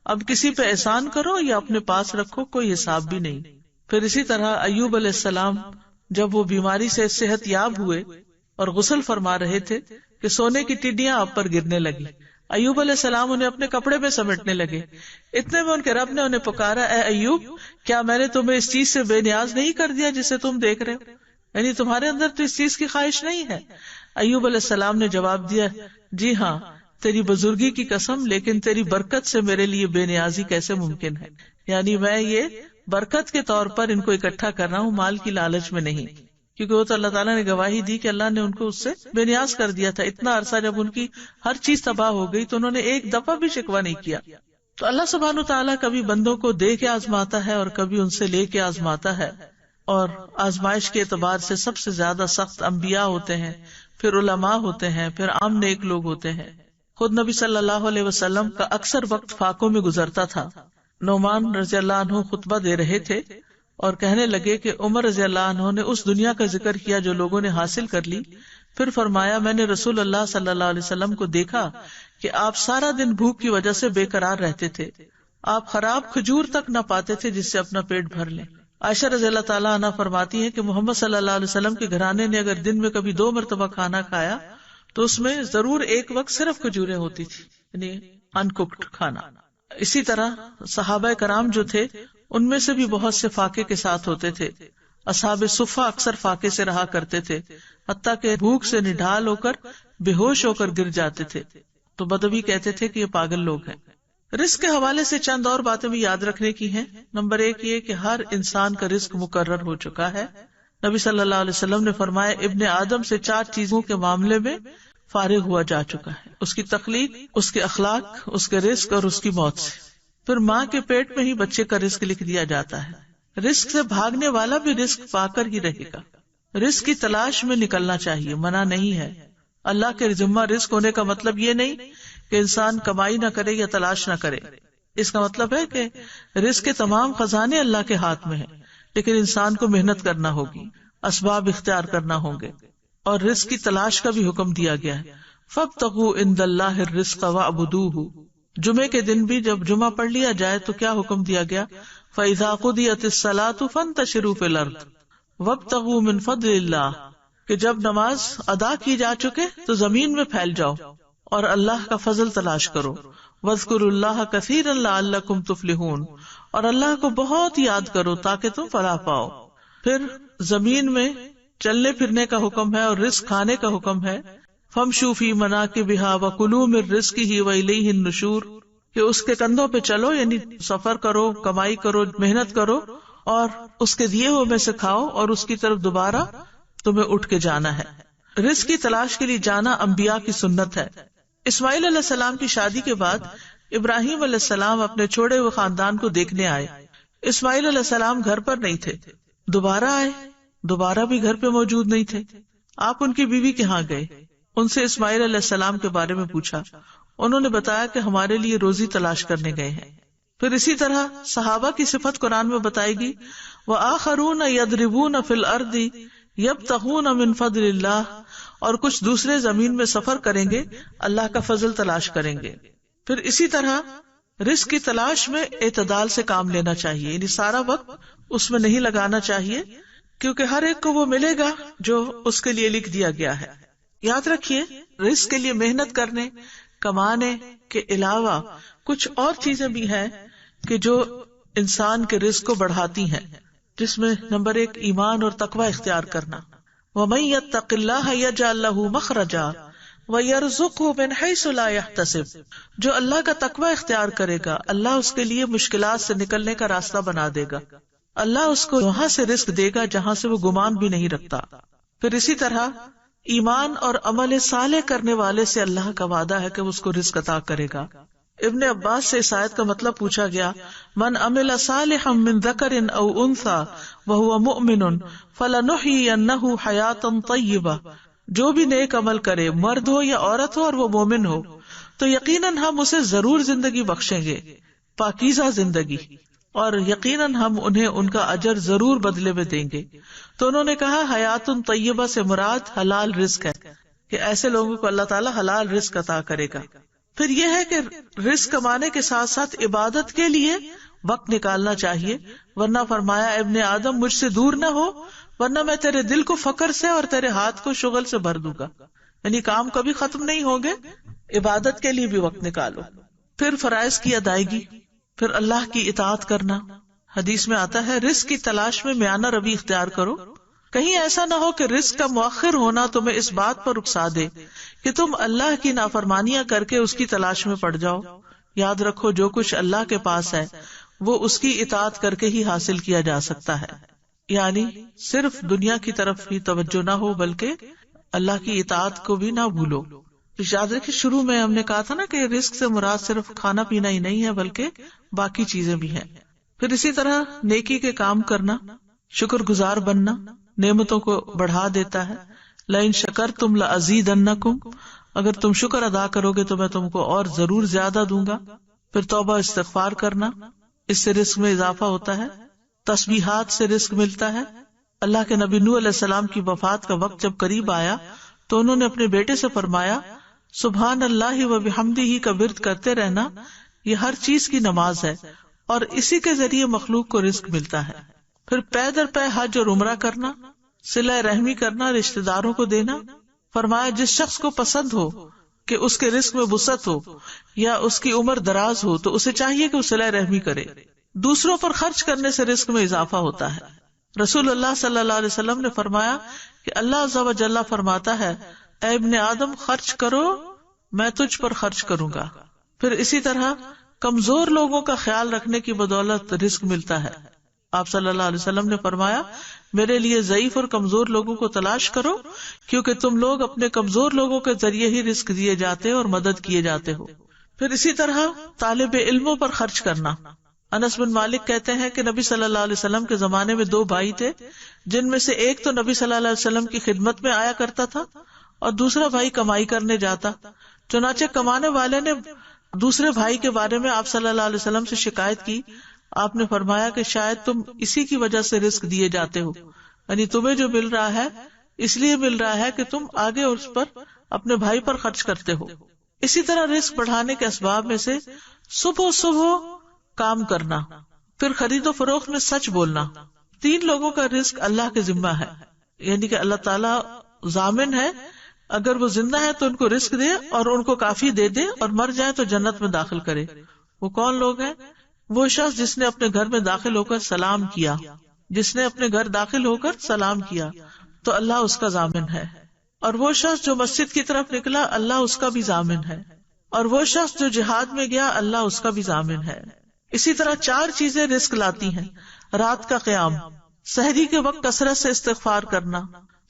اب کسی پہ احسان کرو یا اپنے پاس رکھو، کوئی حساب بھی نہیں. پھر اسی طرح ایوب علیہ السلام جب وہ بیماری سے صحت یاب ہوئے اور غسل فرما رہے تھے کہ سونے کی ٹڈیاں آپ پر گرنے لگی. ایوب علیہ السلام انہیں اپنے کپڑے میں سمیٹنے لگے. اتنے میں ان کے رب نے انہیں پکارا، اے ایوب، کیا میں نے تمہیں اس چیز سے بے نیاز نہیں کر دیا جسے تم دیکھ رہے ہو؟ یعنی تمہارے اندر تو اس چیز کی خواہش نہیں ہے؟ ایوب علیہ السلام نے جواب دیا، جی ہاں، تیری بزرگی کی قسم، لیکن تیری برکت سے میرے لیے بے نیازی کیسے ممکن ہے؟ یعنی میں یہ برکت کے طور پر ان کو اکٹھا کر رہا ہوں، مال کی لالچ میں نہیں. کیونکہ وہ تو اللہ تعالیٰ نے گواہی دی کہ اللہ نے ان کو اس سے بے نیاز کر دیا تھا. اتنا عرصہ جب ان کی ہر چیز تباہ ہو گئی تو انہوں نے ایک دفعہ بھی شکوہ نہیں کیا. تو اللہ سبحانہ تعالیٰ کبھی بندوں کو دے کے آزماتا ہے اور کبھی ان سے لے کے آزماتا ہے. اور آزمائش کے اعتبار سے سب سے زیادہ سخت انبیاء ہوتے ہیں، پھر علماء ہوتے ہیں، پھر عام نیک لوگ ہوتے ہیں. خود نبی صلی اللہ علیہ وسلم کا اکثر وقت فاقوں میں گزرتا تھا. نعمان رضی اللہ عنہ خطبہ دے رہے تھے اور کہنے لگے کہ عمر رضی اللہ عنہ نے اس دنیا کا ذکر کیا جو لوگوں نے حاصل کر لی. پھر فرمایا، میں نے رسول اللہ صلی اللہ علیہ وسلم کو دیکھا کہ آپ سارا دن بھوک کی وجہ سے بے قرار رہتے تھے. آپ خراب کھجور تک نہ پاتے تھے جس سے اپنا پیٹ بھر لیں. عائشہ رضی اللہ تعالیٰ عنہ فرماتی ہے کہ محمد صلی اللہ علیہ وسلم کے گھرانے نے اگر دن میں کبھی 2 مرتبہ کھانا کھایا تو اس میں ضرور ایک وقت صرف کھجوریں ہوتی تھی، یعنی ان کوکڈ کھانا. اسی طرح صحابہ کرام جو تھے ان میں سے بھی بہت سے فاقے کے ساتھ ہوتے تھے. اصحاب صفہ اکثر فاقے سے رہا کرتے تھے، حتیٰ کہ بھوک سے نڈھال ہو کر بے ہوش ہو کر گر جاتے تھے تو بدوی کہتے تھے کہ یہ پاگل لوگ ہیں. رزق کے حوالے سے چند اور باتیں بھی یاد رکھنے کی ہیں. نمبر 1 یہ کہ ہر انسان کا رزق مقرر ہو چکا ہے. نبی صلی اللہ علیہ وسلم نے فرمایا، ابن آدم سے 4 چیزوں کے معاملے میں فارغ ہوا جا چکا ہے، اس کی تخلیق، اس کے اخلاق، اس کے رزق اور اس کی موت سے۔ پھر ماں کے پیٹ میں ہی بچے کا رزق لکھ دیا جاتا ہے۔ رزق سے بھاگنے والا بھی رزق پا کر ہی رہے گا۔ رزق کی تلاش میں نکلنا چاہیے، منع نہیں ہے۔ اللہ کے ذمہ رزق ہونے کا مطلب یہ نہیں کہ انسان کمائی نہ کرے یا تلاش نہ کرے، اس کا مطلب ہے کہ رزق کے تمام خزانے اللہ کے ہاتھ میں ہیں، لیکن انسان کو محنت کرنا ہوگی، اسباب اختیار کرنا ہوں گے، اور رزق کی تلاش کا بھی حکم دیا گیا ہے۔ فَابْتَغُوا عِندَ اللَّهِ الرِّزْقَ وَاعْبُدُوهُ، جمعے کے دن بھی جب جمعہ پڑھ لیا جائے تو کیا حکم دیا گیا؟ فَإِذَا قُضِيَتِ الصَّلَاةُ فَانتَشِرُوا فِي الْأَرْضِ وَابْتَغُوا مِن فَضْلِ اللَّهِ، کہ جب نماز ادا کی جا چکے تو زمین میں پھیل جاؤ اور اللہ کا فضل تلاش کرو۔ وَاذْكُرُوا اللَّهَ كَثِيرًا لَعَلَّكُمْ تُفْلِحُونَ، اور اللہ کو بہت یاد کرو تاکہ تم فلاح پاؤ۔ پھر زمین میں چلنے پھرنے کا حکم ہے اور رزق کھانے کا حکم ہے۔ فَامْشُوا فِي مَنَاكِبِهَا وَكُلُوا مِن رِّزْقِهِ وَإِلَيْهِ النُّشُورُ، کہ اس کے کندھوں پہ چلو، یعنی سفر کرو، کمائی کرو، محنت کرو، اور اس کے دیے ہوئے میں سے کھاؤ، اور اس کی طرف دوبارہ تمہیں اٹھ کے جانا ہے۔ رزق کی تلاش کے لیے جانا انبیاء کی سنت ہے۔ اسماعیل علیہ السلام کی شادی کے بعد ابراہیم علیہ السلام اپنے چھوڑے ہوئے خاندان کو دیکھنے آئے۔ اسماعیل علیہ السلام گھر پر نہیں تھے، دوبارہ آئے، دوبارہ بھی گھر پہ موجود نہیں تھے۔ آپ ان کی بیوی کے ہاں گئے، ان سے اسماعیل علیہ السلام کے بارے میں پوچھا، انہوں نے بتایا کہ ہمارے لیے روزی تلاش کرنے گئے ہیں۔ پھر اسی طرح صحابہ کی صفت قرآن میں بتائے گی، وَآخَرُونَ يَضْرِبُونَ فِي الْأَرْضِ يَبْتَغُونَ مِن فَضْلِ اللَّهِ، اور کچھ دوسرے زمین میں سفر کریں گے، اللہ کا فضل تلاش کریں گے۔ پھر اسی طرح رزق کی تلاش میں اعتدال سے کام لینا چاہیے، یعنی سارا وقت اس میں نہیں لگانا چاہیے، کیونکہ ہر ایک کو وہ ملے گا جو اس کے لیے لکھ دیا گیا ہے۔ یاد رکھیے، رزق کے لیے محنت کرنے، کمانے کے علاوہ کچھ اور چیزیں بھی ہیں کہ جو انسان کے رزق کو بڑھاتی ہیں، جس میں نمبر 1 ایمان اور تقوی اختیار کرنا۔ وَمَن يَتَّقِ اللَّهَ يَجْعَل لَّهُ مَخْرَجًا وَيَرْزُقْهُ مِنْ حَيْثُ لَا يَحْتَسِبُ، جو اللہ کا تقوی اختیار کرے گا اللہ اس کے لیے مشکلات سے نکلنے کا راستہ بنا دے گا، اللہ اس کو وہاں سے رزق دے گا جہاں سے وہ گمان بھی نہیں رکھتا۔ پھر اسی طرح ایمان اور عمل صالح کرنے والے سے اللہ کا وعدہ ہے کہ وہ اس کو رزق عطا کرے گا۔ ابن عباس سے اس آیت کا مطلب پوچھا گیا، من عمل صالحا من ذکر او انثی وهو مؤمن فلنحیینہ حیاتا طیبہ، جو بھی نیک عمل کرے، مرد ہو یا عورت ہو اور وہ مومن ہو، تو یقیناً ہم اسے ضرور زندگی بخشیں گے، پاکیزہ زندگی، اور یقیناً ہم انہیں ان کا اجر ضرور بدلے میں دیں گے۔ تو انہوں نے کہا حیات طیبہ سے مراد حلال رزق ہے، کہ ایسے لوگوں کو اللہ تعالیٰ حلال رزق عطا کرے گا۔ پھر یہ ہے کہ رزق کمانے کے ساتھ ساتھ عبادت کے لیے وقت نکالنا چاہیے، ورنہ فرمایا ابن آدم مجھ سے دور نہ ہو، ورنہ میں تیرے دل کو فقر سے اور تیرے ہاتھ کو شغل سے بھر دوں گا۔ یعنی کام کبھی ختم نہیں ہوں گے، عبادت کے لیے بھی وقت نکالو۔ پھر فرائض کی ادائیگی، پھر اللہ کی اطاعت کرنا۔ حدیث میں آتا ہے رزق کی تلاش میں میانہ روی اختیار کرو، کہیں ایسا نہ ہو کہ رزق کا مؤخر ہونا تمہیں اس بات پر اکسا دے کہ تم اللہ کی نافرمانیاں کر کے اس کی تلاش میں پڑ جاؤ۔ یاد رکھو جو کچھ اللہ کے پاس ہے وہ اس کی اطاعت کر کے ہی حاصل کیا جا سکتا ہے، یعنی صرف دنیا کی طرف ہی توجہ نہ ہو بلکہ اللہ کی اطاعت کو بھی نہ بھولو۔ یاد رکھیں شروع میں ہم نے کہا تھا نا کہ رزق سے مراد صرف کھانا پینا ہی نہیں ہے بلکہ باقی چیزیں بھی ہیں۔ پھر اسی طرح نیکی کے کام کرنا، شکر گزار بننا نعمتوں کو بڑھا دیتا ہے۔ لئن شکرتم لازیدنکم، اگر تم شکر ادا کرو گے تو میں تم کو اور ضرور زیادہ دوں گا۔ پھر توبہ استغفار کرنا، اس سے رزق میں اضافہ ہوتا ہے۔ تسبیحات سے رزق ملتا ہے۔ اللہ کے نبی نوح علیہ السلام کی وفات کا وقت جب قریب آیا تو انہوں نے اپنے بیٹے سے فرمایا سبحان اللہ و بحمدہ کا ورد کرتے رہنا، یہ ہر چیز کی نماز ہے اور اسی کے ذریعے مخلوق کو رزق ملتا ہے۔ پھر پے در پے حج اور عمرہ کرنا، صلہ رحمی کرنا، رشتہ داروں کو دینا۔ فرمایا جس شخص کو پسند ہو کہ اس کے رزق میں وسعت ہو یا اس کی عمر دراز ہو تو اسے چاہیے کہ وہ صلہ رحمی کرے۔ دوسروں پر خرچ کرنے سے رزق میں اضافہ ہوتا ہے۔ رسول اللہ صلی اللہ علیہ وسلم نے فرمایا کہ اللہ عز و جل فرماتا ہے اے ابن آدم خرچ کرو میں تجھ پر خرچ کروں گا۔ پھر اسی طرح کمزور لوگوں کا خیال رکھنے کی بدولت رزق ملتا ہے۔ آپ صلی اللہ علیہ وسلم نے فرمایا میرے لیے ضعیف اور کمزور لوگوں کو تلاش کرو، کیونکہ تم لوگ اپنے کمزور لوگوں کے ذریعے ہی رزق دیے جاتے اور مدد کیے جاتے ہو۔ پھر اسی طرح طالب علموں پر خرچ کرنا۔ انس بن مالک کہتے ہیں کہ نبی صلی اللہ علیہ وسلم کے زمانے میں 2 بھائی تھے، جن میں سے ایک تو نبی صلی اللہ علیہ وسلم کی خدمت میں آیا کرتا تھا اور دوسرا بھائی کمائی کرنے جاتا۔ چنانچہ کمانے والے نے دوسرے بھائی کے بارے میں آپ صلی اللہ علیہ وسلم سے شکایت کی۔ آپ نے فرمایا کہ شاید تم اسی کی وجہ سے رزق دیے جاتے ہو، یعنی تمہیں جو مل رہا ہے اس لیے مل رہا ہے کہ تم آگے اس پر اپنے بھائی پر خرچ کرتے ہو۔ اسی طرح رزق بڑھانے کے اسباب میں سے صبح کام کرنا، پھر خرید و فروخت میں سچ بولنا۔ 3 لوگوں کا رزق اللہ کے ذمہ ہے، یعنی کہ اللہ تعالیٰ ضامن ہے، اگر وہ زندہ ہے تو ان کو رزق دے اور ان کو کافی دے دے، اور مر جائے تو جنت میں داخل کرے۔ وہ کون لوگ ہیں؟ وہ شخص جس نے اپنے گھر میں داخل ہو کر سلام کیا، جس نے اپنے گھر داخل ہو کر سلام کیا تو اللہ اس کا ضامن ہے، اور وہ شخص جو مسجد کی طرف نکلا اللہ اس کا بھی ضامن ہے، اور وہ شخص جو جہاد میں گیا اللہ اس کا بھی ضامن ہے۔ اسی طرح 4 چیزیں رزق لاتی ہیں: رات کا قیام، سحری کے وقت کثرت سے استغفار کرنا،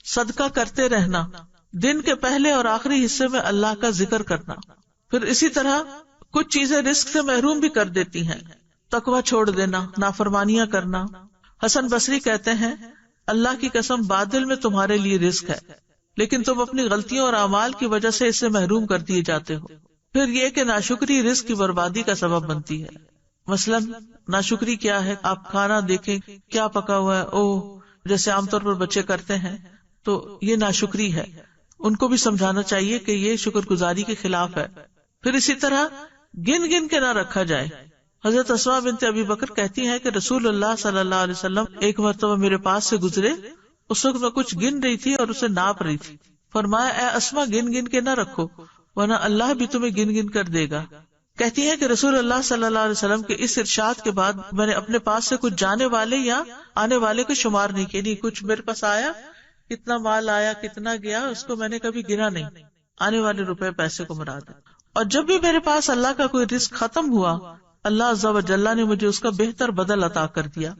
صدقہ کرتے رہنا، دن کے پہلے اور آخری حصے میں اللہ کا ذکر کرنا۔ پھر اسی طرح کچھ چیزیں رزق سے محروم بھی کر دیتی ہیں: تقوی چھوڑ دینا، نافرمانیاں کرنا۔ حسن بصری کہتے ہیں اللہ کی قسم باطل میں تمہارے لیے رزق ہے، لیکن تم اپنی غلطیوں اور اعمال کی وجہ سے اس سے محروم کر دیے جاتے ہو۔ پھر یہ کہ ناشکری رزق کی بربادی کا سبب بنتی ہے۔ مثلاً ناشکری کیا ہے؟ آپ کھانا دیکھیں کیا پکا ہوا ہے، جیسے عام طور پر بچے کرتے ہیں، تو یہ ناشکری ہے۔ ان کو بھی سمجھانا چاہیے کہ یہ شکر گزاری کے خلاف ہے۔ پھر اسی طرح گن گن کے نہ رکھا جائے۔ حضرت اسماء بنت ابی بکر کہتی ہیں کہ رسول اللہ صلی اللہ علیہ وسلم ایک مرتبہ میرے پاس سے گزرے، اس وقت میں کچھ گن رہی تھی اور اسے ناپ رہی تھی۔ فرمایا اے اسماء گن گن کے نہ رکھو ورنہ اللہ بھی تمہیں گن گن کر دے گا۔ کہتی ہے کہ رسول اللہ صلی اللہ علیہ وسلم کے اس ارشاد کے بعد میں نے اپنے پاس سے کچھ جانے والے یا آنے والے کو شمار نہیں کیا، نہیں کچھ میرے پاس آیا، کتنا مال آیا کتنا گیا اس کو میں نے کبھی گنا نہیں، آنے والے روپے پیسے کو مراد ہے۔ اور جب بھی میرے پاس اللہ کا کوئی رزق ختم ہوا اللہ عز و جل نے مجھے اس کا بہتر بدل عطا کر دیا۔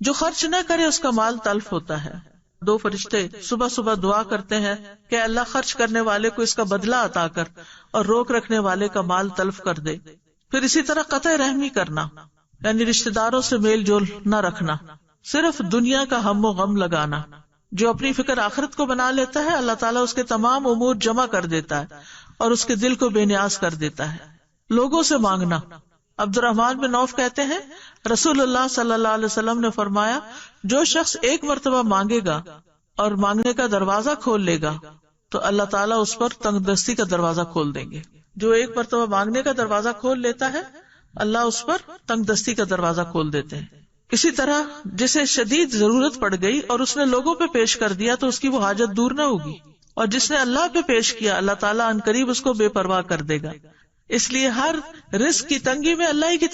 جو خرچ نہ کرے اس کا مال تلف ہوتا ہے۔ 2 فرشتے صبح صبح دعا کرتے ہیں کہ اللہ خرچ کرنے والے کو اس کا بدلہ عطا کر اور روک رکھنے والے کا مال تلف کر دے۔ پھر اسی طرح قطع رحمی کرنا، یعنی رشتہ داروں سے میل جول نہ رکھنا، صرف دنیا کا ہم و غم لگانا۔ جو اپنی فکر آخرت کو بنا لیتا ہے اللہ تعالیٰ اس کے تمام امور جمع کر دیتا ہے اور اس کے دل کو بے نیاز کر دیتا ہے۔ لوگوں سے مانگنا، عبد الرحمن بن عوف کہتے ہیں رسول اللہ صلی اللہ علیہ وسلم نے فرمایا جو شخص 1 مرتبہ مانگے گا اور مانگنے کا دروازہ کھول لے گا تو اللہ تعالیٰ اس پر تنگ دستی کا دروازہ کھول دیں گے۔ جو 1 مرتبہ مانگنے کا دروازہ کھول لیتا ہے اللہ اس پر تنگ دستی کا دروازہ کھول دیتے ہیں۔ اسی طرح جسے شدید ضرورت پڑ گئی اور اس نے لوگوں پہ پیش کر دیا تو اس کی وہ حاجت دور نہ ہوگی، اور جس نے اللہ پہ پیش کیا اللہ تعالیٰ عنقریب اس کو بے پرواہ کر دے گا۔ اس لیے ہر رزق کی تنگی میں اللہ ہی کی